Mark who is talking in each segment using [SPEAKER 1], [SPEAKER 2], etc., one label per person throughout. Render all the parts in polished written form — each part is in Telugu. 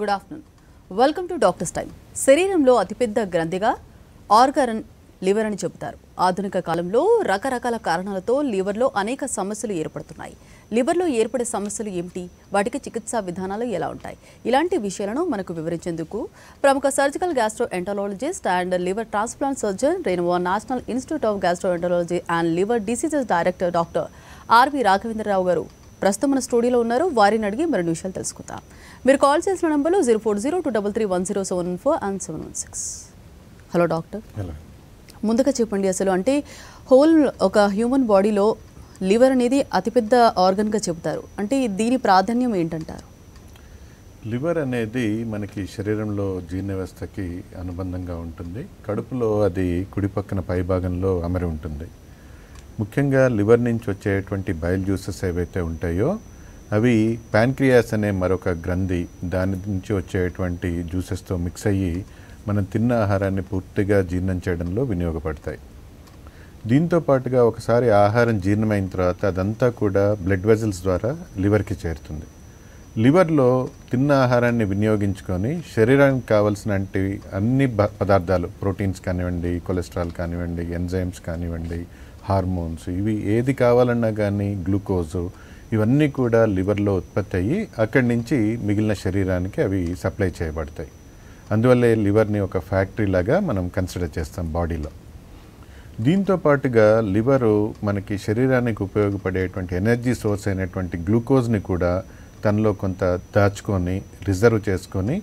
[SPEAKER 1] Good afternoon. Welcome to doctors time. శరీరంలో అతిపెద్ద గ్రంథిగా ఆర్గాన్ లివర్ అని చెబుతారు. ఆధునిక కాలంలో రకరకాల కారణాలతో లివర్లో అనేక సమస్యలు ఏర్పడుతున్నాయి. లివర్లో ఏర్పడే సమస్యలు ఏమిటి, వాటికి చికిత్సా విధానాలు ఎలా ఉంటాయి, ఇలాంటి విషయాలను మనకు వివరించేందుకు ప్రముఖ surgical gastroenterologist and liver transplant surgeon, Renova National institute of Gastroenterology and Liver Diseases director doctor R V Raghavendra Rao గారు ప్రస్తుతం మన స్టూడియోలో ఉన్నారు. వారిని అడిగి మరిన్ని విషయాలు తెలుసుకుందాం. మీరు కాల్ చేసిన నంబర్లు 04023310714 and 716. Hello doctor. ముందుగా చెప్పండి, అసలు అంటే హోల్ ఒక హ్యూమన్ బాడీలో లివర్ అనేది అతిపెద్ద ఆర్గన్గా చెబుతారు, అంటే దీని ప్రాధాన్యం ఏంటంటారు?
[SPEAKER 2] లివర్ అనేది మనకి శరీరంలో జీర్ణ వ్యవస్థకి అనుబంధంగా ఉంటుంది. కడుపులో అది కుడి పక్కన పై భాగంలో అమరి ఉంటుంది. ముఖ్యంగా లివర్ నుంచి వచ్చేటువంటి బైల్ జ్యూసెస్ ఏవైతే ఉంటాయో అవి ప్యాన్క్రియాస్ అనే మరొక గ్రంథి దాని నుంచి వచ్చేటువంటి జ్యూసెస్తో మిక్స్ అయ్యి మనం తిన్న ఆహారాన్ని పూర్తిగా జీర్ణం చేయడంలో వినియోగపడతాయి. దీంతో పాటుగా ఒకసారి ఆహారం జీర్ణమైన తర్వాత అదంతా కూడా బ్లడ్ వెజల్స్ ద్వారా లివర్కి చేరుతుంది. లివర్లో తిన్న ఆహారాన్ని వినియోగించుకొని శరీరానికి కావాల్సిన అన్ని పదార్థాలు, ప్రోటీన్స్ కానివ్వండి, కొలెస్ట్రాల్ కానివ్వండి, ఎంజైమ్స్ కానివ్వండి, హార్మోన్స్, ఇవి ఏది కావాలన్నా కానీ గ్లూకోజు, ఇవన్నీ కూడా లివర్లో ఉత్పత్తి అయ్యి అక్కడి నుంచి మిగిలిన శరీరానికి అవి సప్లై చేయబడతాయి. అందువల్లే లివర్ని ఒక ఫ్యాక్టరీ లాగా మనం కన్సిడర్ చేస్తాం బాడీలో. దీంతో పాటుగా లివరు మనకి శరీరానికి ఉపయోగపడేటువంటి ఎనర్జీ సోర్స్ అయినటువంటి గ్లూకోజ్ని కూడా తనలో కొంత దాచుకొని రిజర్వ్ చేసుకొని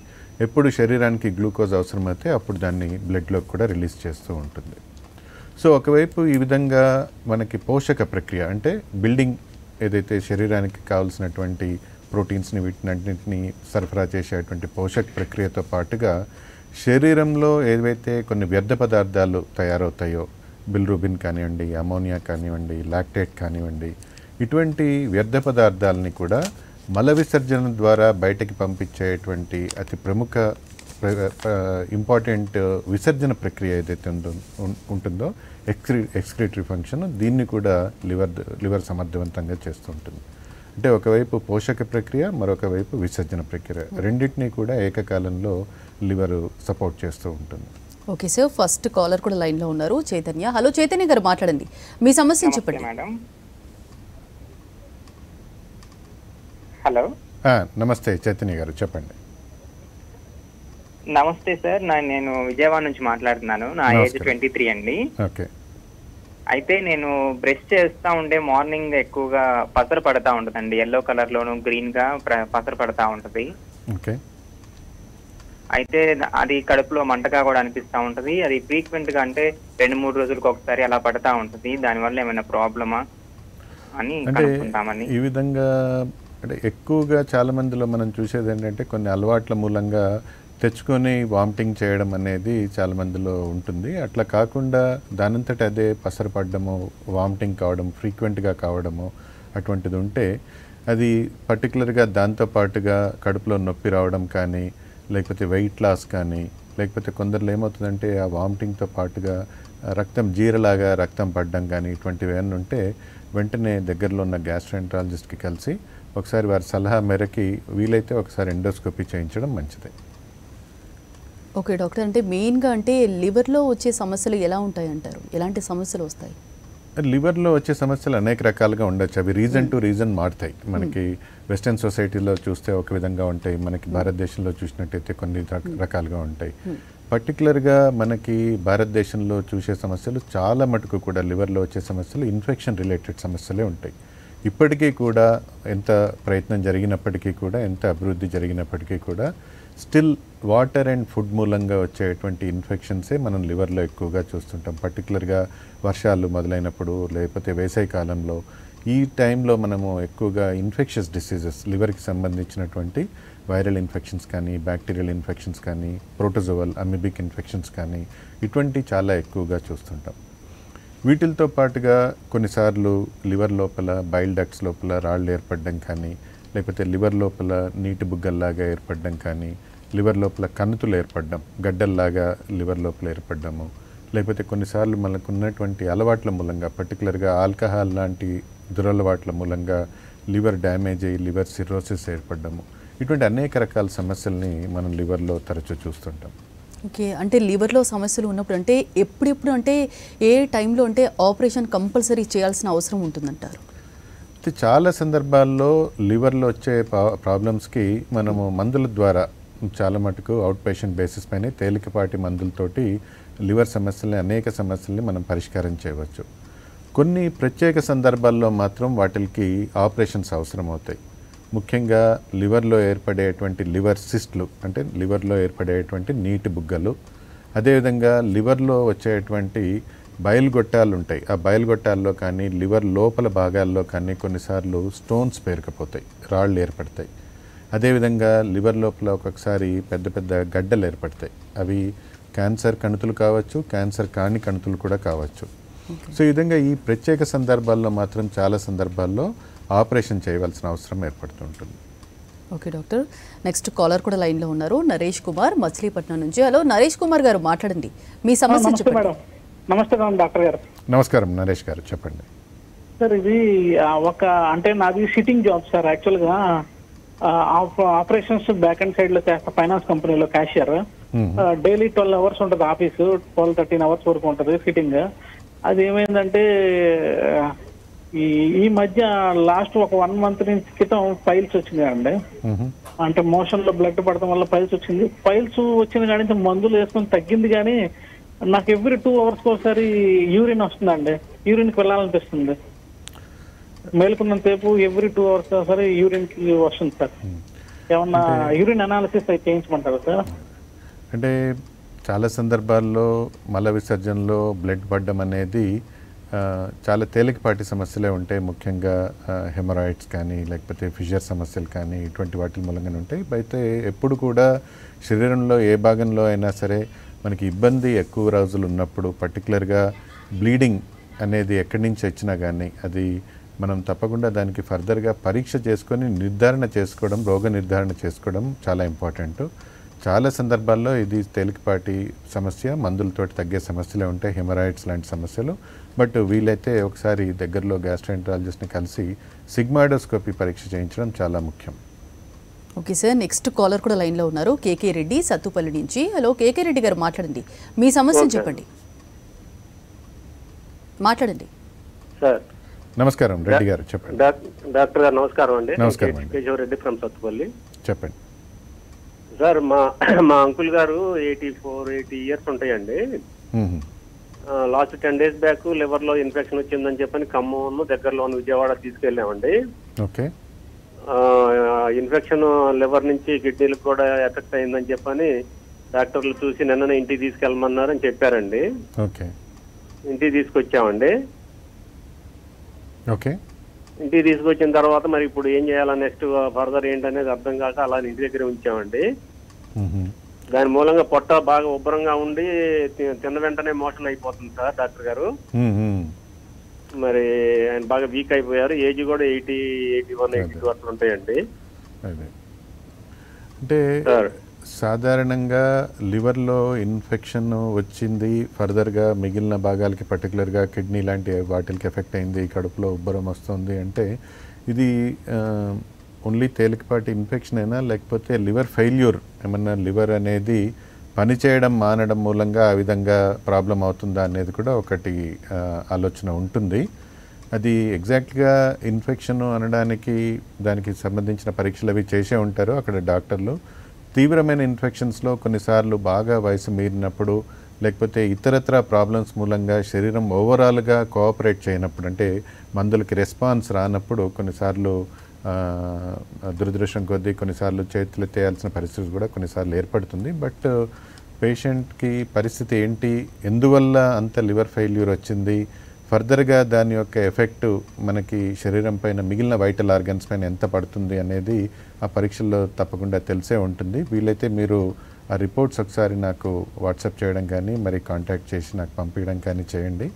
[SPEAKER 2] ఎప్పుడు శరీరానికి గ్లూకోజ్ అవసరమైతే అప్పుడు దాన్ని బ్లడ్లోకి కూడా రిలీజ్ చేస్తూ ఉంటుంది. సో ఒకవైపు ఈ విధంగా మనకి పోషక ప్రక్రియ అంటే బిల్డింగ్ ఏదైతే శరీరానికి కావాల్సినటువంటి ప్రోటీన్స్ని వీటినన్నింటినీ సరఫరా చేసేటువంటి పోషక ప్రక్రియతో పాటుగా శరీరంలో ఏవైతే కొన్ని వ్యర్థ పదార్థాలు తయారవుతాయో, బిల్రూబిన్ కానివ్వండి, అమోనియా కానివ్వండి, లాక్టేట్ కానివ్వండి, ఇటువంటి వ్యర్థ పదార్థాలని కూడా మల విసర్జన ద్వారా బయటకి పంపించేటువంటి అతి ప్రముఖ ఇంపార్టెంట్ విసర్జన ప్రక్రియ ఏదైతే ఉంటుందో ఎక్స్క్రీటరీ ఫంక్షన్, దీన్ని కూడా లివర్ సమర్థవంతంగా చేస్తూ ఉంటుంది. అంటే ఒకవైపు పోషక ప్రక్రియ, మరొక వైపు విసర్జన ప్రక్రియ, రెండింటినీ కూడా ఏకకాలంలో లివర్ సపోర్ట్ చేస్తూ ఉంటుంది.
[SPEAKER 1] ఓకే సార్, ఫస్ట్ కాలర్ కూడా లైన్లో ఉన్నారు, చైతన్య. హలో చైతన్య గారు, మాట్లాడండి, మీ సమస్యను చెప్పండి.
[SPEAKER 3] మేడం. హలో,
[SPEAKER 2] నమస్తే చైతన్య గారు, చెప్పండి.
[SPEAKER 3] నమస్తే సార్, నేను విజయవాడ నుంచి మాట్లాడుతున్నాను. నా ఏజ్ 23 అండి.
[SPEAKER 2] ఓకే.
[SPEAKER 3] అయితే నేను బ్రష్ చేస్తా ఉండే మార్నింగ్ ఎక్కువగా పసరు పడతా ఉంటుందండి, ఎల్లో కలర్ లోను గ్రీన్ గా పసరు పడతా ఉంటది.
[SPEAKER 2] ఓకే.
[SPEAKER 3] అయితే అది కడుపులో మంటగా కూడా అనిపిస్తా ఉంటది. అది ఫ్రీక్వెంట్ గా అంటే 2-3 రోజులకు ఒకసారి అలా పడతా ఉంటది. దానివల్ల ఏమైనా ప్రాబ్లమా అని కనుక్కుంటామని.
[SPEAKER 2] ఈ విధంగా అంటే ఎక్కువగా చాలా మందిలో మనం చూసేది ఏంటంటే కొన్ని అలవాట్ల మూలంగా తెచ్చుకొని వామిటింగ్ చేయడం అనేది చాలా మందిలో ఉంటుంది. అట్లా కాకుండా దానంతట అదే పసరపడము, వామిటింగ్ కావడం, ఫ్రీక్వెంట్గా కావడము అటువంటిది ఉంటే అది పర్టికులర్గా దాంతోపాటుగా కడుపులో నొప్పి రావడం కానీ, లేకపోతే వెయిట్ లాస్ కానీ, లేకపోతే కొందరిలో ఏమవుతుందంటే ఆ వామిటింగ్తో పాటుగా రక్తం జీరలాగా రక్తం పడడం కానీ, ఇటువంటివి ఏమైనా ఉంటే వెంటనే దగ్గరలో ఉన్న గ్యాస్ట్రోఎంటరాలజిస్ట్కి కలిసి ఒకసారి వారి సలహా మేరకి వీలైతే ఒకసారి ఎండోస్కోపీ చేయించడం మంచిది.
[SPEAKER 1] ఓకే డాక్టర్, అంటే మెయిన్గా అంటే లివర్లో వచ్చే సమస్యలు ఎలా ఉంటాయి అంటారు? ఎలాంటి సమస్యలు వస్తాయి?
[SPEAKER 2] లివర్లో వచ్చే సమస్యలు అనేక రకాలుగా ఉండొచ్చు. అవి రీజన్ టు రీజన్ మారుతాయి. మనకి వెస్టర్న్ సొసైటీలో చూస్తే ఒక విధంగా ఉంటాయి, మనకి భారతదేశంలో చూసినట్టయితే కొన్ని రకాలుగా ఉంటాయి. పర్టికులర్గా మనకి భారతదేశంలో చూసే సమస్యలు చాలా మటుకు కూడా లివర్లో వచ్చే సమస్యలు ఇన్ఫెక్షన్ రిలేటెడ్ సమస్యలే ఉంటాయి. ఇప్పటికీ కూడా ఎంత ప్రయత్నం జరిగినప్పటికీ కూడా, ఎంత అభివృద్ధి జరిగినప్పటికీ కూడా స్టిల్ వాటర్ అండ్ ఫుడ్ మూలంగా వచ్చేటువంటి ఇన్ఫెక్షన్సే మనం లివర్లో ఎక్కువగా చూస్తుంటాం. పర్టికులర్గా వర్షాలు మొదలైనప్పుడు, లేకపోతే వేసవి కాలంలో, ఈ టైంలో మనము ఎక్కువగా ఇన్ఫెక్షస్ డిసీజెస్, లివర్కి సంబంధించినటువంటి వైరల్ ఇన్ఫెక్షన్స్ కానీ, బ్యాక్టీరియల్ ఇన్ఫెక్షన్స్ కానీ, ప్రోటోజోవల్, అమీబిక్ ఇన్ఫెక్షన్స్ కానీ, ఇటువంటి చాలా ఎక్కువగా చూస్తుంటాం. వీటితో పాటుగా కొన్నిసార్లు లివర్ లోపల బైల్ డక్ట్స్ లోపల రాళ్ళు ఏర్పడడం కానీ, లేకపోతే లివర్ లోపల నీటి బుగ్గల్లాగా ఏర్పడడం కానీ, లివర్ లోపల కణుతులు ఏర్పడడం, గడ్డల్లాగా లివర్ లోపల ఏర్పడము, లేకపోతే కొన్నిసార్లు మనకు ఉన్నటువంటి అలవాట్ల మూలంగా, పర్టికులర్గా ఆల్కహాల్ లాంటి దురలవాట్ల మూలంగా లివర్ డ్యామేజ్ అయ్యి లివర్ సిరోసిస్ ఏర్పడము, ఇటువంటి అనేక రకాల సమస్యల్ని మనం లివర్లో తరచూ చూస్తుంటాం.
[SPEAKER 1] ఓకే, అంటే లివర్లో సమస్యలు ఉన్నప్పుడు అంటే ఎప్పుడెప్పుడు అంటే ఏ టైంలో అంటే ఆపరేషన్ కంపల్సరీ చేయాల్సిన అవసరం ఉంటుందంటారు?
[SPEAKER 2] అయితే చాలా సందర్భాల్లో లివర్లో వచ్చే ప్రాబ్లమ్స్కి మనము మందుల ద్వారా చాలా మటుకు అవుట్ పేషెంట్ బేసిస్ పైన తేలికపాటి మందులతోటి లివర్ సమస్యల్ని అనేక సమస్యల్ని మనం పరిష్కారం చేయవచ్చు. కొన్ని ప్రత్యేక సందర్భాల్లో మాత్రం వాటికి ఆపరేషన్స్ అవసరం అవుతాయి. ముఖ్యంగా లివర్లో ఏర్పడేటువంటి లివర్ సిస్ట్లు, అంటే లివర్లో ఏర్పడేటువంటి నీటి బుగ్గలు, అదేవిధంగా లివర్లో వచ్చేటువంటి బయలుగొట్టాలు ఉంటాయి. ఆ బయలుగొట్టాల్లో కానీ లివర్ లోపల భాగాల్లో కానీ కొన్నిసార్లు స్టోన్స్ పేరుకపోతాయి, రాళ్ళు ఏర్పడతాయి. అదేవిధంగా లివర్ లోపల ఒక్కొక్కసారి పెద్ద పెద్ద గడ్డలు ఏర్పడతాయి. అవి క్యాన్సర్ కణుతులు కావచ్చు, క్యాన్సర్ కాని కణుతులు కూడా కావచ్చు. సో ఈ విధంగా ఈ ప్రత్యేక సందర్భాల్లో మాత్రం చాలా సందర్భాల్లో ఆపరేషన్ చేయవలసిన అవసరం ఏర్పడుతుంటుంది.
[SPEAKER 1] ఓకే డాక్టర్, నెక్స్ట్ కాలర్ కూడా లైన్లో ఉన్నారు, నరేష్ కుమార్ మచిలీపట్నం నుంచి. హలో నరేష్ కుమార్ గారు, మాట్లాడండి, మీ సమస్య చెప్పండి.
[SPEAKER 4] నమస్తే డాక్టర్ గారు.
[SPEAKER 2] నమస్కారం నరేష్ గారు, చెప్పండి.
[SPEAKER 4] సార్ ఇది ఒక అంటే నాది సిట్టింగ్ జాబ్ సార్. యాక్చువల్గా ఆపరేషన్స్ బ్యాక్ అండ్ సైడ్ లో చేస్తా, ఫైనాన్స్ కంపెనీలో క్యాషియర్. డైలీ 12 అవర్స్ ఉంటుంది ఆఫీసు, 12-13 అవర్స్ వరకు ఉంటుంది సిట్టింగ్. అది ఏమైందంటే ఈ మధ్య లాస్ట్ ఒక 1 మంత్ నుంచి క్రితం ఫైల్స్ వచ్చినాయండి. అంటే మోషన్ లో బ్లడ్ పడటం వల్ల ఫైల్స్ వచ్చింది. ఫైల్స్ వచ్చిన కానీ మందులు వేసుకొని తగ్గింది, కానీ నాకు ఎవ్రీ 2 అవర్స్ ఒకసారి యూరిన్ వస్తుందండి. యూరిన్కి వెళ్ళాలనిపిస్తుంది. మేలుకున్నంతసేపు ఎవ్రీ 2 అవర్స్ ఒకసారి యూరిన్ కి వస్తుంది సార్. ఏమన్నా యూరిన్ అనాలిసిస్ అయితే చేయించమంటారా సార్?
[SPEAKER 2] అంటే చాలా సందర్భాల్లో మల విసర్జనలో బ్లడ్ పడడం అనేది చాలా తేలికపాటి సమస్యలే ఉంటాయి. ముఖ్యంగా హెమరాయిడ్స్ కానీ లేకపోతే ఫిషర్ సమస్యలు కానీ ఇటువంటి వాటి మూలంగానే ఉంటాయి. అయితే ఎప్పుడు కూడా శరీరంలో ఏ భాగంలో అయినా సరే మనకి ఇబ్బంది ఎక్కువ రోజులు ఉన్నప్పుడు, పర్టికులర్గా బ్లీడింగ్ అనేది ఎక్కడి నుంచి వచ్చినా కానీ అది మనం తప్పకుండా దానికి ఫర్దర్గా పరీక్ష చేసుకొని నిర్ధారణ చేసుకోవడం, రోగ నిర్ధారణ చేసుకోవడం చాలా ఇంపార్టెంట్. చాలా సందర్భాల్లో ఇది తేలికపాటి సమస్య, మందులతోటి తగ్గే సమస్యలే ఉంటాయి, హెమరాయిడ్స్ లాంటి సమస్యలు. బట్ వీలైతే ఒకసారి దగ్గరలో గ్యాస్ట్రోఎంట్రాలజిస్ట్ని కలిసి సిగ్మాయిడోస్కోపీ పరీక్ష చేయించడం చాలా ముఖ్యం.
[SPEAKER 1] ఓకే సార్, నెక్స్ట్ కాలర్ కూడా లైన్లో ఉన్నారు, కేకే రెడ్డి సత్తుపల్లి నుంచి. హలో కేకే రెడ్డి గారు, మాట్లాడండి, మీ సమస్యను చెప్పండి, మాట్లాడండి
[SPEAKER 5] సార్.
[SPEAKER 2] నమస్కారం రెడ్డి గారు, చెప్పండి.
[SPEAKER 5] డాక్టర్ గారు నమస్కారం అండి.
[SPEAKER 2] నమస్కారం అండి.
[SPEAKER 5] కేశవ రెడ్డి ఫ్రమ్ సత్తుపల్లి.
[SPEAKER 2] చెప్పండి
[SPEAKER 5] సార్. మా అంకుల్ గారు 84-80 ఇయర్స్ ఉంటాయండి. లాస్ట్ 10 days బ్యాక్ లివర్ లో ఇన్ఫెక్షన్ వచ్చిందని చెప్పని ఖమ్మం దగ్గరలో విజయవాడ తీసుకెళ్ళామండి.
[SPEAKER 2] ఓకే.
[SPEAKER 5] ఇన్ఫెక్షన్ లివర్ నుంచి కిడ్నీలకు కూడా ఎఫెక్ట్ అయిందని చెప్పని డాక్టర్లు చూసి నిన్ననే ఇంటికి తీసుకెళ్ళమన్నారని చెప్పారండి.
[SPEAKER 2] ఓకే.
[SPEAKER 5] ఇంటికి తీసుకొచ్చామండి.
[SPEAKER 2] ఓకే.
[SPEAKER 5] ఇంటికి తీసుకొచ్చిన తర్వాత మరి ఇప్పుడు ఏం చేయాలా, నెక్స్ట్ ఫర్దర్ ఏంటనేది అర్థం కాక అలా ఇంటి దగ్గర ఉంచామండి. దాని మూలంగా పొట్ట బాగా ఉబ్బరంగా ఉండి తిన్న వెంటనే మోషన్ అయిపోతుంది సార్ డాక్టర్ గారు. మరి ఆయన బాగా వీక్ అయిపోయారు. ఏజ్ కూడా 80, 81, 82 అట్లా ఉంటాయండి.
[SPEAKER 2] అంటే సాధారణంగా లివర్లో ఇన్ఫెక్షన్ వచ్చింది, ఫర్దర్గా మిగిలిన భాగాలకి పర్టికులర్గా కిడ్నీ లాంటి వాటికి ఎఫెక్ట్ అయింది, కడుపులో ఉబ్బరం వస్తుంది అంటే ఇది ఓన్లీ తేలికపాటి ఇన్ఫెక్షన్ అయినా లేకపోతే లివర్ ఫెయిల్యూర్, ఏమన్నా లివర్ అనేది పనిచేయడం మానడం మూలంగా ఆ విధంగా ప్రాబ్లం అవుతుందా అనేది కూడా ఒకటి ఆలోచన ఉంటుంది. అది ఎగ్జాక్ట్గా ఇన్ఫెక్షన్ అనడానికి దానికి సంబంధించిన పరీక్షలు అవి చేసే ఉంటారు అక్కడ డాక్టర్లు. తీవ్రమైన ఇన్ఫెక్షన్స్లో కొన్నిసార్లు బాగా వయసు మీరినప్పుడు లేకపోతే ఇతరత్ర ప్రాబ్లమ్స్ మూలంగా శరీరం ఓవరాల్గా కోఆపరేట్ చేయనప్పుడు, అంటే మందులకి రెస్పాన్స్ రానప్పుడు కొన్నిసార్లు దురదృష్టం కొద్దీ కొన్నిసార్లు చేతులు ఎత్తేయాల్సిన పరిస్థితి కూడా కొన్నిసార్లు ఏర్పడుతుంది. బట్ పేషెంట్కి పరిస్థితి ఏంటి, ఎందువల్ల అంత లివర్ ఫెయిల్యూర్ వచ్చింది, ఫర్దర్గా దాని యొక్క ఎఫెక్ట్ మనకి శరీరం పైన మిగిలిన వైటల్ ఆర్గన్స్ పైన ఎంత పడుతుంది అనేది ఆ పరీక్షల్లో తప్పకుండా తెలిసే ఉంటుంది. వీలైతే మీరు ఆ రిపోర్ట్స్ ఒకసారి నాకు వాట్సాప్ చేయడం కానీ మరి కాంటాక్ట్ చేసి నాకు పంపించడం కానీ చేయండి.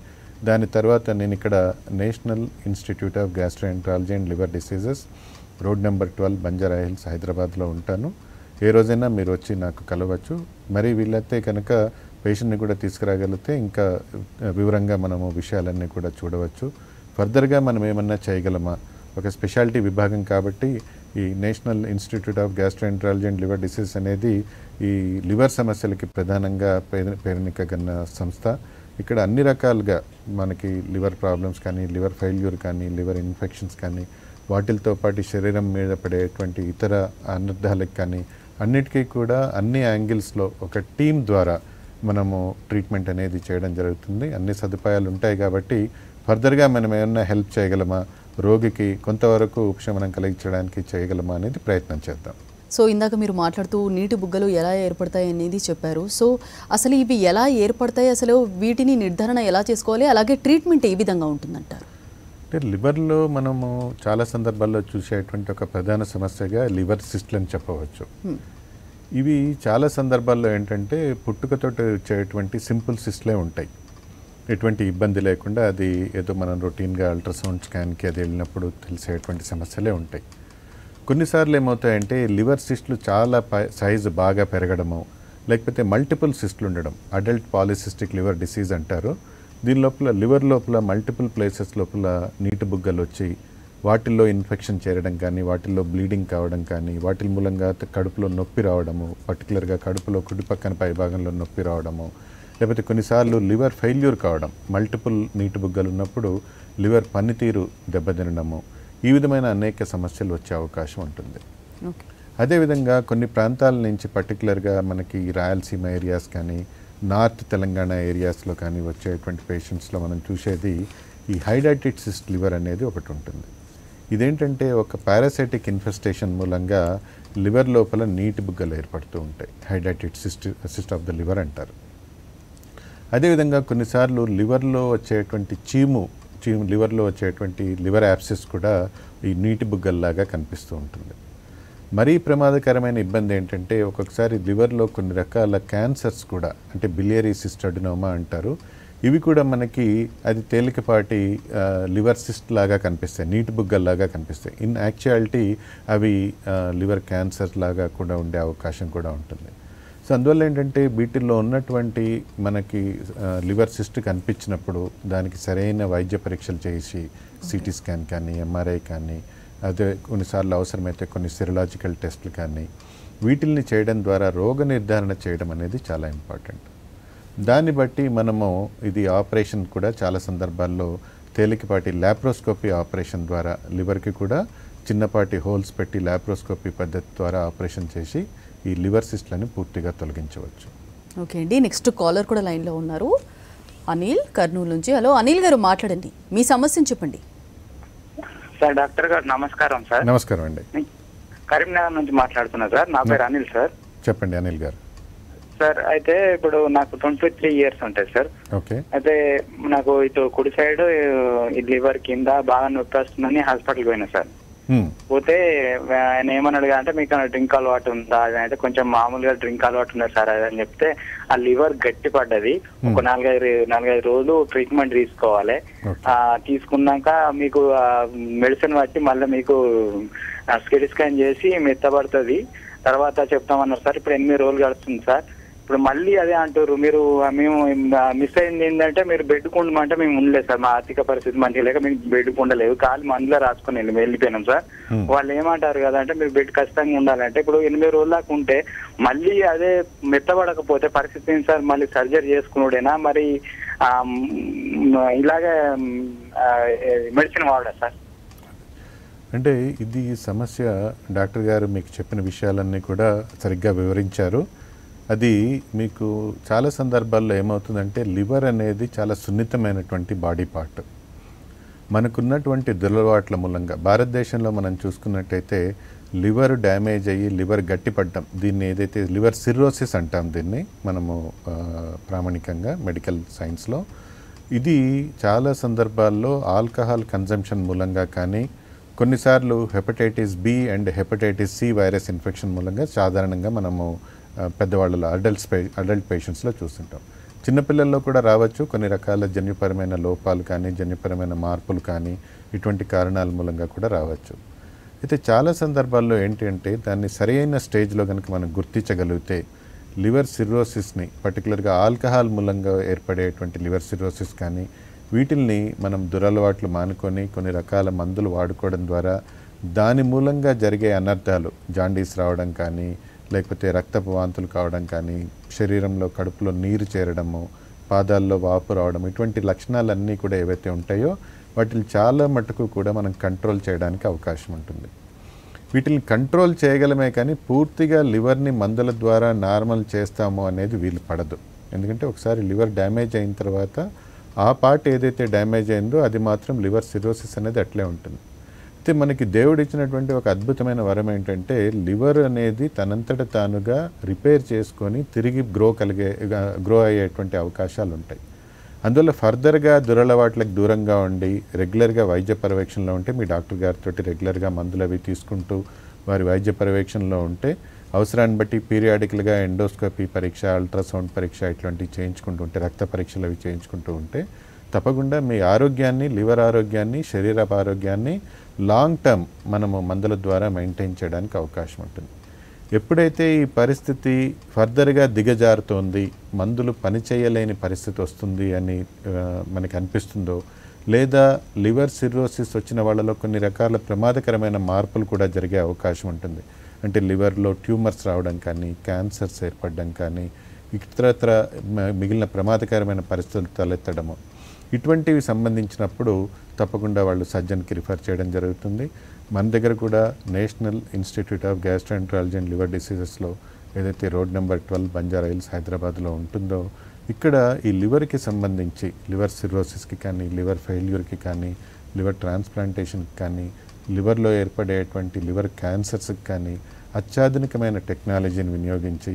[SPEAKER 2] దాని తర్వాత నేను ఇక్కడ national institute of gastroenterology and Liver diseases, road number 12, Banjara hills, హైదరాబాద్లో ఉంటాను. ఏ రోజైనా మీరు వచ్చి నాకు కలవచ్చు. మరి వీలైతే కనుక పేషెంట్ని కూడా తీసుకురాగలిగితే ఇంకా వివరంగా మనము విషయాలన్నీ కూడా చూడవచ్చు. ఫర్దర్గా మనం ఏమన్నా చేయగలమా, ఒక స్పెషాలిటీ విభాగం కాబట్టి ఈ national institute of gastroenterology and liver disease అనేది ఈ లివర్ సమస్యలకి ప్రధానంగా పేరెన్నికగన్న సంస్థ. ఇక్కడ అన్ని రకాలుగా మనకి లివర్ ప్రాబ్లమ్స్ కానీ, లివర్ ఫెయిల్యూర్ కానీ, లివర్ ఇన్ఫెక్షన్స్ కానీ, వాటితో పాటు శరీరం మీద పడేటువంటి ఇతర అనర్థాలకు కానీ అన్నిటికీ కూడా అన్ని యాంగిల్స్లో ఒక టీం ద్వారా మనము ట్రీట్మెంట్ అనేది చేయడం జరుగుతుంది. అన్ని సదుపాయాలు ఉంటాయి కాబట్టి ఫర్దర్గా మనం ఏమన్నా హెల్ప్ చేయగలమా, రోగికి కొంతవరకు ఉపశమనం కలిగించడానికి చేయగలమా అనేది ప్రయత్నం చేద్దాం.
[SPEAKER 1] సో ఇందాక మీరు మాట్లాడుతూ నీటి బుగ్గలు ఎలా ఏర్పడతాయి అనేది చెప్పారు. సో అసలు ఇవి ఎలా ఏర్పడతాయి, అసలు వీటిని నిర్ధారణ ఎలా చేసుకోవాలి, అలాగే ట్రీట్మెంట్ ఏ విధంగా ఉంటుందంటారు?
[SPEAKER 2] అంటే లివర్లో మనము చాలా సందర్భాల్లో చూసేటువంటి ఒక ప్రధాన సమస్యగా లివర్ సిస్ట్లు అని చెప్పవచ్చు. ఇవి చాలా సందర్భాల్లో ఏంటంటే పుట్టుకతో వచ్చేటువంటి సింపుల్ సిస్ట్లే ఉంటాయి. ఎటువంటి ఇబ్బంది లేకుండా అది ఏదో మనం రొటీన్గా అల్ట్రాసౌండ్ స్కాన్కి అది వెళ్ళినప్పుడు తెలిసేటువంటి సమస్యలే ఉంటాయి. కొన్నిసార్లు ఏమవుతాయంటే లివర్ సిస్ట్లు చాలా సైజు బాగా పెరగడము, లేకపోతే మల్టిపుల్ సిస్ట్లు ఉండడం, అడల్ట్ పాలిసిస్టిక్ లివర్ డిసీజ్ అంటారు. దీని లోపల లివర్ లోపల మల్టిపుల్ ప్లేసెస్ లోపల నీటి బుగ్గలు వచ్చి వాటిల్లో ఇన్ఫెక్షన్ చేరడం కానీ, వాటిల్లో బ్లీడింగ్ కావడం కానీ, వాటి మూలంగా కడుపులో నొప్పి రావడము, పర్టికులర్గా కడుపులో కుడి పక్కన పై భాగంలో నొప్పి రావడము, లేకపోతే కొన్నిసార్లు లివర్ ఫెయిల్యూర్ కావడం, మల్టిపుల్ నీటి బుగ్గలు ఉన్నప్పుడు లివర్ పనితీరు దెబ్బతినడము, ఈ విధమైన అనేక సమస్యలు వచ్చే అవకాశం ఉంటుంది. అదేవిధంగా కొన్ని ప్రాంతాల నుంచి పర్టికులర్గా మనకి రాయలసీమ ఏరియాస్ కానీ, నార్త్ తెలంగాణ ఏరియాస్లో కానీ వచ్చేటువంటి పేషెంట్స్లో మనం చూసేది ఈ హైడాటిడ్ సిస్ట్ లివర్ అనేది ఒకటి ఉంటుంది. ఇదేంటంటే ఒక పారాసైటిక్ ఇన్ఫెస్టేషన్ మూలంగా లివర్ లోపల నీటి బుగ్గలు ఏర్పడుతూ ఉంటాయి. హైడాటిడ్ సిస్ట్ ఆఫ్ ద లివర్ అంటారు. అదేవిధంగా కొన్నిసార్లు లివర్లో వచ్చేటువంటి లివర్లో వచ్చేటువంటి లివర్ యాప్సిస్ కూడా ఈ నీటి బుగ్గల్లాగా కనిపిస్తూ ఉంటుంది. మరీ ప్రమాదకరమైన ఇబ్బంది ఏంటంటే ఒక్కొక్కసారి లివర్లో కొన్ని రకాల క్యాన్సర్స్ కూడా, అంటే బిలియరీ సిస్ట్ అడినోమా అంటారు, ఇవి కూడా మనకి అది తేలికపాటి లివర్ సిస్ట్ లాగా కనిపిస్తాయి, నీటి బుగ్గల్లాగా కనిపిస్తాయి. ఇన్ యాక్చువాలిటీ అవి లివర్ క్యాన్సర్ లాగా కూడా ఉండే అవకాశం కూడా ఉంటుంది. సో అందువల్ల ఏంటంటే వీటిల్లో ఉన్నటువంటి మనకి లివర్ సిస్ట్ కనిపించినప్పుడు దానికి సరైన వైద్య పరీక్షలు చేసి సిటీ స్కాన్ కానీ, ఎంఆర్ఐ కానీ, అదే కొన్నిసార్లు అవసరమైతే కొన్ని సెరలాజికల్ టెస్టులు కానీ వీటిల్ని చేయడం ద్వారా రోగ నిర్ధారణ చేయడం అనేది చాలా ఇంపార్టెంట్. దాన్ని బట్టి మనము ఇది ఆపరేషన్ కూడా చాలా సందర్భాల్లో తేలికపాటి ల్యాప్రోస్కోపీ ఆపరేషన్ ద్వారా లివర్కి కూడా చిన్నపాటి హోల్స్ పెట్టి ల్యాప్రోస్కోపీ పద్ధతి ద్వారా ఆపరేషన్ చేసి ఈ లివర్ సిస్ట్లని పూర్తిగా తొలగించవచ్చు.
[SPEAKER 1] ఓకే అండి, నెక్స్ట్ కాలర్ కూడా లైన్లో ఉన్నారు, అనిల్ కర్నూలు నుంచి. హలో అనిల్ గారు, మాట్లాడండి, మీ సమస్యను చెప్పండి.
[SPEAKER 6] సార్ డాక్టర్ గారు నమస్కారం. సార్
[SPEAKER 2] నమస్కారం అండి,
[SPEAKER 6] కరీంనగర్ నుంచి మాట్లాడుతున్నా సార్. నా పేరు అనిల్ సార్.
[SPEAKER 2] చెప్పండి అనిల్ గారు.
[SPEAKER 6] సార్ అయితే ఇప్పుడు నాకు 23 years ఉంటాయి సార్.
[SPEAKER 2] ఓకే.
[SPEAKER 6] అయితే నాకు ఇటు కుడి సైడ్ లివర్ కింద బాగా నొప్పి వస్తుందని హాస్పిటల్కి పోయినా సార్. పోతే ఆయన ఏమన్నాడు అంటే మీకు డ్రింక్ అలవాటు ఉందా అయితే కొంచెం మామూలుగా డ్రింక్ అలవాటు ఉన్నది సార్ అని చెప్తే ఆ లివర్ గట్టి పడ్డది. ఒక 4-5 రోజులు ట్రీట్మెంట్ తీసుకోవాలి. తీసుకున్నాక మీకు మెడిసిన్ వచ్చి మళ్ళీ మీకు స్కిల్ స్కాన్ చేసి మెత్తబడుతుంది, తర్వాత చెప్తామన్నారు సార్. ఇప్పుడు 8 రోజులు గడుస్తుంది సార్. ఇప్పుడు మళ్ళీ అదే అంటారు మీరు, మేము మిస్ అయింది ఏంటంటే మీరు బెడ్ ఉండమంటే మేము ఉండలేదు సార్, మా ఆర్థిక పరిస్థితి మంచిగా లేక మేము బెడ్ ఉండలేదు, కాలు మందులో రాసుకొని వెళ్ళిపోయినాం సార్. వాళ్ళు ఏమంటారు కదా అంటే మీరు బెడ్ ఖచ్చితంగా ఉండాలంటే ఇప్పుడు 8 రోజుల దాకా ఉంటే మళ్ళీ అదే మెత్తబడకపోతే పరిస్థితి ఏంటి సార్? మళ్ళీ సర్జరీ చేసుకున్నాడేనా మరి ఇలాగే మెడిసిన్ వాడా సార్?
[SPEAKER 2] అంటే ఇది సమస్య డాక్టర్ గారు మీకు చెప్పిన విషయాలన్నీ కూడా సరిగ్గా వివరించారు. అది మీకు చాలా సందర్భాల్లో ఏమవుతుందంటే లివర్ అనేది చాలా సున్నితమైనటువంటి బాడీ పార్ట్. మనకున్నటువంటి దురలవాట్ల మూలంగా భారతదేశంలో మనం చూసుకున్నట్టయితే లివర్ డ్యామేజ్ అయ్యి లివర్ గట్టిపడ్డం, దీన్ని ఏదైతే లివర్ సిర్రోసిస్ అంటాం దీన్ని మనము ప్రామాణికంగా మెడికల్ సైన్స్లో, ఇది చాలా సందర్భాల్లో ఆల్కహాల్ కన్జంప్షన్ మూలంగా కానీ కొన్నిసార్లు hepatitis B and hepatitis C virus infection మూలంగా సాధారణంగా మనము పెద్దవాళ్ళలో అడల్ట్ పేషెంట్స్లో చూస్తుంటాం. చిన్నపిల్లల్లో కూడా రావచ్చు, కొన్ని రకాల జన్యుపరమైన లోపాలు కానీ జన్యుపరమైన మార్పులు కానీ ఇటువంటి కారణాల మూలంగా కూడా రావచ్చు. అయితే చాలా సందర్భాల్లో ఏంటి అంటే దాన్ని సరైన స్టేజ్లో కనుక మనం గుర్తించగలిగితే లివర్ సిర్రోసిస్ని, పర్టికులర్గా ఆల్కహాల్ మూలంగా ఏర్పడేటువంటి లివర్ సిర్రోసిస్ కానీ వీటిల్ని మనం దురలవాట్లు మానుకొని కొన్ని రకాల మందులు వాడుకోవడం ద్వారా దాని మూలంగా జరిగే అనర్థాలు, జాండీస్ రావడం కానీ, లేకపోతే రక్తపు వాంతులు కావడం కానీ, శరీరంలో కడుపులో నీరు చేరడము, పాదాల్లో వాపు రావడం, ఇటువంటి లక్షణాలన్నీ కూడా ఏవైతే ఉంటాయో వాటిని చాలా మటుకు కూడా మనం కంట్రోల్ చేయడానికి అవకాశం ఉంటుంది. వీటిని కంట్రోల్ చేయగలమే కానీ పూర్తిగా లివర్ని మందుల ద్వారా నార్మల్ చేస్తాము అనేది వీలు పడదు. ఎందుకంటే ఒకసారి లివర్ డ్యామేజ్ అయిన తర్వాత ఆ పార్ట్ ఏదైతే డ్యామేజ్ అయిందో అది మాత్రం లివర్ సిరోసిస్ అనేది అట్లే ఉంటుంది. అయితే మనకి దేవుడు ఇచ్చినటువంటి ఒక అద్భుతమైన వరం ఏంటంటే లివర్ అనేది తనంతట తానుగా రిపేర్ చేసుకొని తిరిగి గ్రో అయ్యేటువంటి అవకాశాలు ఉంటాయి. అందువల్ల ఫర్దర్గా దురలవాట్లకు దూరంగా ఉండి రెగ్యులర్గా వైద్య పర్యవేక్షణలో ఉంటే, మీ డాక్టర్ గారితో రెగ్యులర్గా మందులు అవి తీసుకుంటూ వారి వైద్య పర్యవేక్షణలో ఉంటే, అవసరాన్ని బట్టి పీరియాడికల్గా ఎండోస్కోపీ పరీక్ష, అల్ట్రాసౌండ్ పరీక్ష ఇట్లాంటివి చేయించుకుంటూ ఉంటే, రక్త పరీక్షలు అవి చేయించుకుంటూ ఉంటే తప్పకుండా మీ ఆరోగ్యాన్ని, లివర్ ఆరోగ్యాన్ని, శరీర ఆరోగ్యాన్ని లాంగ్ టర్మ్ మనము మందుల ద్వారా మెయింటైన్ చేయడానికి అవకాశం ఉంటుంది. ఎప్పుడైతే ఈ పరిస్థితి ఫర్దర్గా దిగజారుతోంది, మందులు పనిచేయలేని పరిస్థితి వస్తుంది అని మనకి అనిపిస్తుందో, లేదా లివర్ సిర్రోసిస్ వచ్చిన వాళ్ళలో కొన్ని రకాల ప్రమాదకరమైన మార్పులు కూడా జరిగే అవకాశం ఉంటుంది. అంటే లివర్లో ట్యూమర్స్ రావడం కానీ, క్యాన్సర్స్ ఏర్పడడం కానీ, ఇతరత్ర మిగిలిన ప్రమాదకరమైన పరిస్థితులు తలెత్తడము, ఇటువంటివి సంబంధించినప్పుడు తప్పకుండా వాళ్ళు సర్జన్కి రిఫర్ చేయడం జరుగుతుంది. మన దగ్గర కూడా national institute of gastroenterology and liver డిసీజెస్లో ఏదైతే రోడ్ నెంబర్ 12 బంజారా హిల్స్ హైదరాబాద్లో ఉంటుందో, ఇక్కడ ఈ లివర్కి సంబంధించి లివర్ సిర్రోసిస్కి కానీ, లివర్ ఫెయిల్యూర్కి కానీ, లివర్ ట్రాన్స్ప్లాంటేషన్కి కానీ, లివర్లో ఏర్పడేటువంటి లివర్ క్యాన్సర్స్కి కానీ అత్యాధునికమైన టెక్నాలజీని వినియోగించి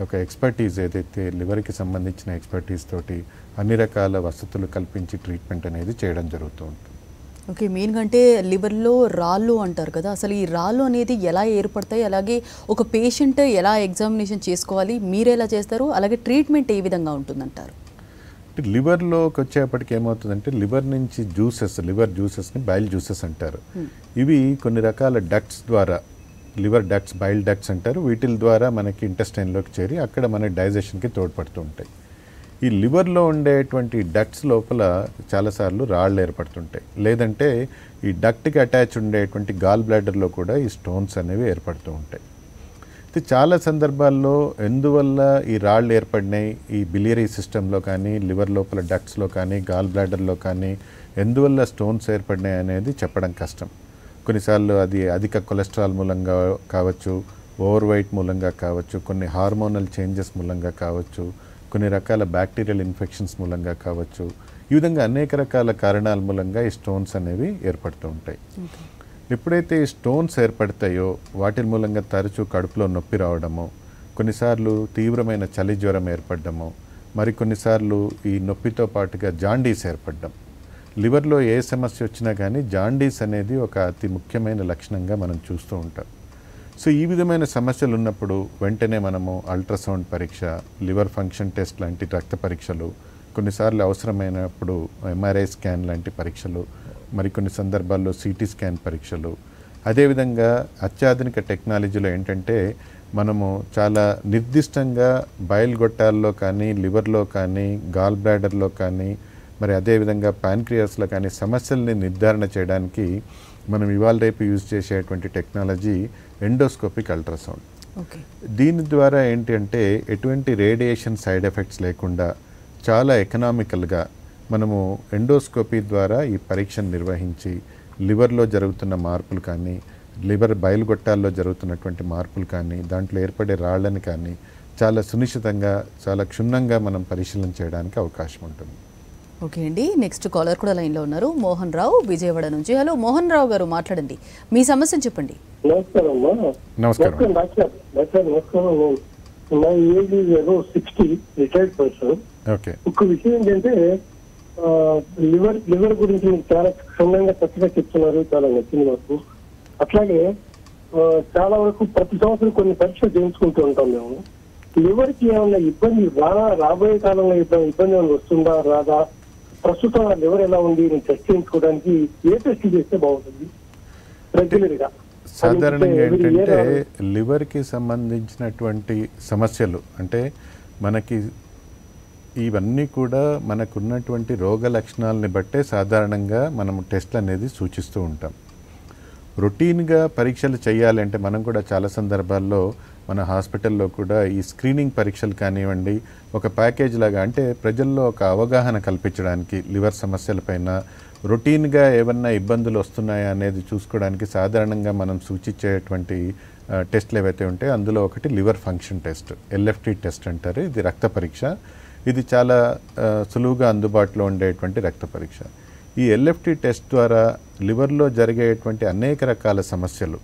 [SPEAKER 2] ఒక ఎక్స్పర్టీస్ ఏదైతే లివర్కి సంబంధించిన ఎక్స్పర్టీస్ తోటి అన్ని రకాల వసతులు కల్పించి ట్రీట్మెంట్ అనేది చేయడం జరుగుతూ ఉంటుంది.
[SPEAKER 1] ఓకే, మెయిన్గా అంటే లివర్లో రాళ్ళు అంటారు కదా, అసలు ఈ రాళ్ళు అనేది ఎలా ఏర్పడతాయి, అలాగే ఒక పేషెంట్ ఎలా ఎగ్జామినేషన్ చేసుకోవాలి, మీరు ఎలా చేస్తారు, అలాగే ట్రీట్మెంట్ ఏ విధంగా ఉంటుందంటారు?
[SPEAKER 2] లివర్లోకి వచ్చేప్పటికి ఏమవుతుందంటే లివర్ నుంచి లివర్ జ్యూసెస్ని బైల్ జ్యూసెస్ అంటారు. ఇవి కొన్ని రకాల డక్ట్స్ ద్వారా, లివర్ డక్ట్స్, బైల్ డక్ట్స్ అంటారు, వీటి ద్వారా మనకి ఇంటెస్టైన్లోకి చేరి అక్కడ మన డైజెషన్కి తోడ్పడుతూ ఉంటాయి. ఈ లివర్లో ఉండేటువంటి డక్ట్స్ లోపల చాలాసార్లు రాళ్ళు ఏర్పడుతుంటాయి, లేదంటే ఈ డక్ట్కి అటాచ్ ఉండేటువంటి గాల్ బ్లాడర్లో కూడా ఈ స్టోన్స్ అనేవి ఏర్పడుతూ ఉంటాయి. ఇది చాలా సందర్భాల్లో ఎందువల్ల ఈ రాళ్ళు ఏర్పడినాయి, ఈ బిలియరీ సిస్టంలో కానీ, లివర్ లోపల డక్ట్స్లో కానీ, గాల్ బ్లాడర్లో కానీ ఎందువల్ల స్టోన్స్ ఏర్పడినాయి అనేది చెప్పడం కష్టం. కొన్నిసార్లు అది అధిక కొలెస్ట్రాల్ మూలంగా కావచ్చు, ఓవర్ వెయిట్ మూలంగా కావచ్చు, కొన్ని హార్మోనల్ చేంజెస్ మూలంగా కావచ్చు, కొన్ని రకాల బ్యాక్టీరియల్ ఇన్ఫెక్షన్స్ మూలంగా కావచ్చు. ఈ విధంగా అనేక రకాల కారణాల మూలంగా ఈ స్టోన్స్ అనేవి ఏర్పడుతూ ఉంటాయి. ఎప్పుడైతే ఈ స్టోన్స్ ఏర్పడతాయో వాటి మూలంగా తరచూ కడుపులో నొప్పి రావడము, కొన్నిసార్లు తీవ్రమైన చలి జ్వరం ఏర్పడము, మరికొన్నిసార్లు ఈ నొప్పితో పాటుగా జాండీస్ ఏర్పడడం. లివర్లో ఏ సమస్య వచ్చినా కానీ జాండీస్ అనేది ఒక అతి ముఖ్యమైన లక్షణంగా మనం చూస్తూ ఉంటాం. సో ఈ విధమైన సమస్యలు ఉన్నప్పుడు వెంటనే మనము అల్ట్రాసౌండ్ పరీక్ష, లివర్ ఫంక్షన్ టెస్ట్ లాంటి రక్త పరీక్షలు, కొన్నిసార్లు అవసరమైనప్పుడు ఎంఆర్ఐ స్కాన్ లాంటి పరీక్షలు, మరికొన్ని సందర్భాల్లో సిటీ స్కాన్ పరీక్షలు, అదేవిధంగా అత్యాధునిక టెక్నాలజీలో ఏంటంటే మనము చాలా నిర్దిష్టంగా బయల్ గొట్టాల్లో కానీ, లివర్లో కానీ, గాల్ బ్లాడర్లో కానీ, మరి అదేవిధంగా ప్యాన్క్రియాస్లో కానీ సమస్యల్ని నిర్ధారణ చేయడానికి మనం ఇవాళ రేపు యూజ్ చేసేటువంటి టెక్నాలజీ ఎండోస్కోపిక్ అల్ట్రాసౌండ్. దీని ద్వారా ఏంటి అంటే ఎటువంటి రేడియేషన్ సైడ్ ఎఫెక్ట్స్ లేకుండా చాలా ఎకనామికల్గా మనము ఎండోస్కోపీ ద్వారా ఈ పరీక్షను నిర్వహించి లివర్లో జరుగుతున్న మార్పులు కానీ, లివర్ బయలుగొట్టాల్లో జరుగుతున్నటువంటి మార్పులు కానీ, దాంట్లో ఏర్పడే రాళ్ళని కానీ చాలా సునిశ్చితంగా, చాలా క్షుణ్ణంగా మనం పరిశీలన చేయడానికి అవకాశం ఉంటుంది.
[SPEAKER 1] ఓకే అండి, నెక్స్ట్ కాలర్ కూడా లైన్లో ఉన్నారు, మోహన్ రావు విజయవాడ నుంచి. హలో మోహన్ రావు గారు, మాట్లాడండి, మీ సమస్యను చెప్పండి.
[SPEAKER 2] నమస్కారం
[SPEAKER 7] doctor. My age is about 60, retired person.
[SPEAKER 2] Okay,
[SPEAKER 7] ఒక విషయం ఏంటంటే లివర్ గురించి మీరు చాలా క్షుణ్ణంగా చక్కగా చెప్తున్నారు, చాలా నచ్చింది నాకు. అట్లాగే చాలా వరకు ప్రతి సంవత్సరం కొన్ని పరీక్షలు చేయించుకుంటూ ఉంటాం మేము. లివర్ కి ఏమన్నా ఇబ్బంది రాబోయే కాలంలో ఇబ్బంది ఏమైనా వస్తుందా రాదా, ప్రస్తుతం లివర్ ఎలా ఉంది నేను టెస్ట్ చేయించుకోవడానికి ఏ టెస్ట్ చేస్తే బాగుంటుంది రెగ్యులర్ గా?
[SPEAKER 2] సాధారణంగా ఏంటంటే లివర్కి సంబంధించినటువంటి సమస్యలు అంటే మనకి ఇవన్నీ కూడా మనకున్నటువంటి రోగ లక్షణాలని బట్టే సాధారణంగా మనం టెస్ట్లు అనేది సూచిస్తూ ఉంటాం. రొటీన్గా పరీక్షలు చేయాలంటే మనం కూడా చాలా సందర్భాల్లో మన హాస్పిటల్లో కూడా ఈ స్క్రీనింగ్ పరీక్షలు కానివ్వండి, ఒక ప్యాకేజ్ లాగా అంటే ప్రజల్లో ఒక అవగాహన కల్పించడానికి లివర్ సమస్యలపైన రొటీన్గా ఏమన్నా ఇబ్బందులు వస్తున్నాయా అనేది చూసుకోవడానికి సాధారణంగా మనం సూచించేటువంటి టెస్ట్లు ఏవైతే ఉంటాయో అందులో ఒకటి liver function test, LFT test అంటారు. ఇది రక్త పరీక్ష. ఇది చాలా సులువుగా అందుబాటులో ఉండేటువంటి రక్త పరీక్ష. ఈ LFT టెస్ట్ ద్వారా లివర్లో జరిగేటువంటి అనేక రకాల సమస్యలు,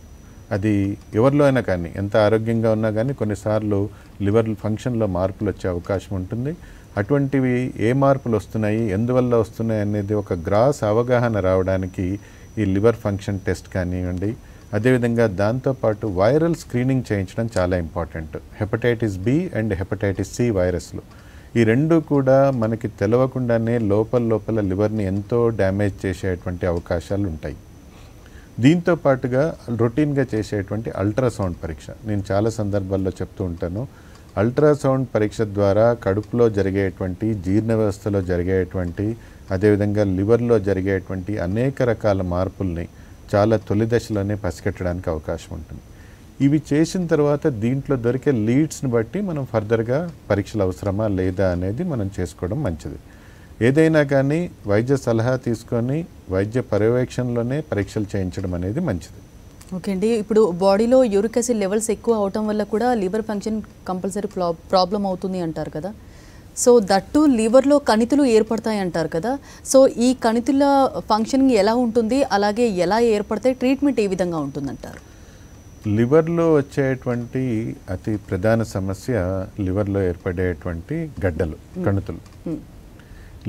[SPEAKER 2] అది ఎవరిలో అయినా కానీ ఎంత ఆరోగ్యంగా ఉన్నా కానీ కొన్నిసార్లు లివర్ ఫంక్షన్లో మార్పులు వచ్చే అవకాశం ఉంటుంది. అటువంటివి ఏ మార్పులు వస్తున్నాయి, ఎందువల్ల వస్తున్నాయి అనేది ఒక గ్రాస్ అవగాహన రావడానికి ఈ లివర్ ఫంక్షన్ టెస్ట్ కానివ్వండి, అదేవిధంగా దాంతోపాటు వైరల్ స్క్రీనింగ్ చేయించడం చాలా important. Hepatitis B and hepatitis C వైరస్లు ఈ రెండు కూడా మనకి తెలవకుండానే లోపల లివర్ని ఎంతో డ్యామేజ్ చేసేటువంటి అవకాశాలు ఉంటాయి. దీంతో పాటుగా రొటీన్గా చేసేటువంటి అల్ట్రాసౌండ్ పరీక్ష నేను చాలా సందర్భాల్లో చెప్తూ ఉంటాను. అల్ట్రాసౌండ్ పరీక్ష ద్వారా కడుపులో జరిగేటువంటి, జీర్ణ వ్యవస్థలో జరిగేటువంటి, అదేవిధంగా లివర్లో జరిగేటువంటి అనేక రకాల మార్పుల్ని చాలా తొలి దశలోనే పసిగట్టడానికి అవకాశం ఉంటుంది. ఇవి చేసిన తర్వాత దీంట్లో దొరికే లీడ్స్ని బట్టి మనం ఫర్దర్గా పరీక్షలు అవసరమా లేదా అనేది మనం చేసుకోవడం మంచిది. ఏదైనా కానీ వైద్య సలహా తీసుకొని వైద్య పర్యవేక్షణలోనే పరీక్షలు చేయించడం అనేది మంచిది.
[SPEAKER 1] ఓకే అండి, ఇప్పుడు బాడీలో యూరిక్ యాసిడ్ లెవెల్స్ ఎక్కువ అవటం వల్ల కూడా లివర్ ఫంక్షన్ కంపల్సరీ ప్రాబ్లం అవుతుంది అంటారు కదా. సో దట్టు లివర్లో కణితులు ఏర్పడతాయి అంటారు కదా. సో ఈ కణితుల ఫంక్షనింగ్ ఎలా ఉంటుంది, అలాగే ఎలా ఏర్పడతాయి, ట్రీట్మెంట్ ఏ విధంగా ఉంటుందంటారు?
[SPEAKER 2] లివర్లో వచ్చేటువంటి అతి ప్రధాన సమస్య లివర్లో ఏర్పడేటువంటి గడ్డలు, కణుతులు.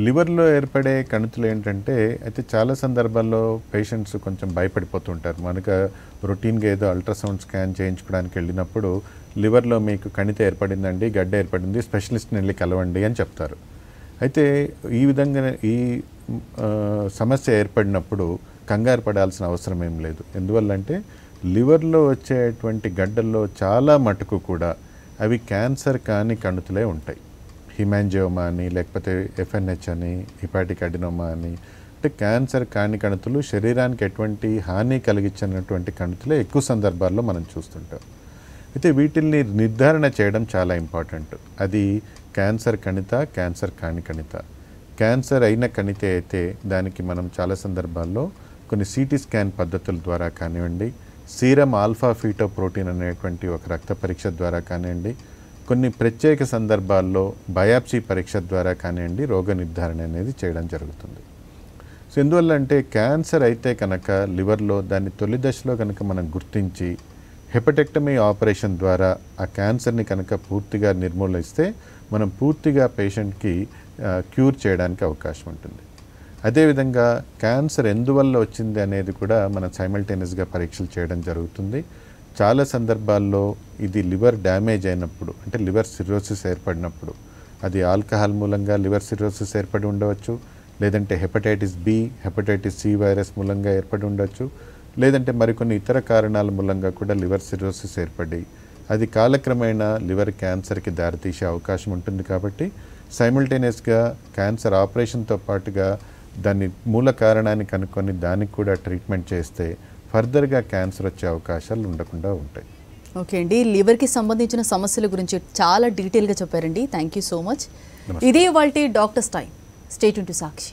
[SPEAKER 2] లివర్లో ఏర్పడే కణుతులు ఏంటంటే అయితే చాలా సందర్భాల్లో పేషెంట్స్ కొంచెం భయపడిపోతుంటారు. మనకు రొటీన్గా ఏదో అల్ట్రాసౌండ్ స్కాన్ చేయించుకోవడానికి వెళ్ళినప్పుడు లివర్లో మీకు కణిత ఏర్పడిందండి, గడ్డ ఏర్పడింది, స్పెషలిస్ట్ని వెళ్ళి కలవండి అని చెప్తారు. అయితే ఈ విధంగా ఈ సమస్య ఏర్పడినప్పుడు కంగారు పడాల్సిన అవసరం ఏం లేదు. ఎందువల్లంటే లివర్లో వచ్చేటువంటి గడ్డల్లో చాలా మటుకు కూడా అవి క్యాన్సర్ కాని కణుతులే ఉంటాయి. హిమాంజియోమా అని, లేకపోతే FNH అని, హిపాటిక్ అడినోమా అని, అంటే క్యాన్సర్ కాని కణుతులు, శరీరానికి ఎటువంటి హాని కలిగించినటువంటి కణుతులే ఎక్కువ సందర్భాల్లో మనం చూస్తుంటాం. అయితే వీటిల్ని నిర్ధారణ చేయడం చాలా ఇంపార్టెంట్. అది క్యాన్సర్ కణిత, క్యాన్సర్ కాని కణిత. క్యాన్సర్ అయిన కణిత అయితే దానికి మనం చాలా సందర్భాల్లో కొన్ని CT స్కాన్ పద్ధతుల ద్వారా కానివ్వండి, సీరం ఆల్ఫా ఫీటోప్రోటీన్ అనేటువంటి ఒక రక్త పరీక్ష ద్వారా కానివ్వండి, కొన్ని ప్రత్యేక సందర్భాల్లో బయాప్సీ పరీక్ష ద్వారా కానివ్వండి రోగ నిర్ధారణ అనేది చేయడం జరుగుతుంది. సో ఎందువల్ల అంటే క్యాన్సర్ అయితే కనుక లివర్లో దాన్ని తొలి దశలో కనుక మనం గుర్తించి హెపటెక్టమీ ఆపరేషన్ ద్వారా ఆ క్యాన్సర్ని కనుక పూర్తిగా నిర్మూలిస్తే మనం పూర్తిగా పేషెంట్కి క్యూర్ చేయడానికి అవకాశం ఉంటుంది. అదేవిధంగా క్యాన్సర్ ఎందువల్ల వచ్చింది అనేది కూడా మనం సైమల్టేనియస్గా పరీక్షలు చేయడం జరుగుతుంది. చాలా సందర్భాల్లో ఇది లివర్ డ్యామేజ్ అయినప్పుడు, అంటే లివర్ సిర్రోసిస్ ఏర్పడినప్పుడు, అది ఆల్కహాల్ మూలంగా లివర్ సిర్రోసిస్ ఏర్పడి ఉండవచ్చు, లేదంటే hepatitis B, hepatitis C virus మూలంగా ఏర్పడి ఉండవచ్చు, లేదంటే మరికొన్ని ఇతర కారణాల మూలంగా కూడా లివర్ సిర్రోసిస్ ఏర్పడి అది కాలక్రమేణా లివర్ క్యాన్సర్కి దారితీసే అవకాశం ఉంటుంది. కాబట్టి సైమల్టేనియస్గా క్యాన్సర్ ఆపరేషన్తో పాటుగా దాన్ని మూల కారణాన్ని కనుక్కొని దానికి కూడా ట్రీట్మెంట్ చేస్తే ఫర్దర్గా క్యాన్సర్ వచ్చే అవకాశాలు ఉండకుండా ఉంటాయి.
[SPEAKER 1] ఓకే అండి, లివర్కి సంబంధించిన సమస్యల గురించి చాలా డీటెయిల్గా చెప్పారండి. Thank you so much. ఇదే ఇవాల్టి doctors time. Stay tune to Sakshi.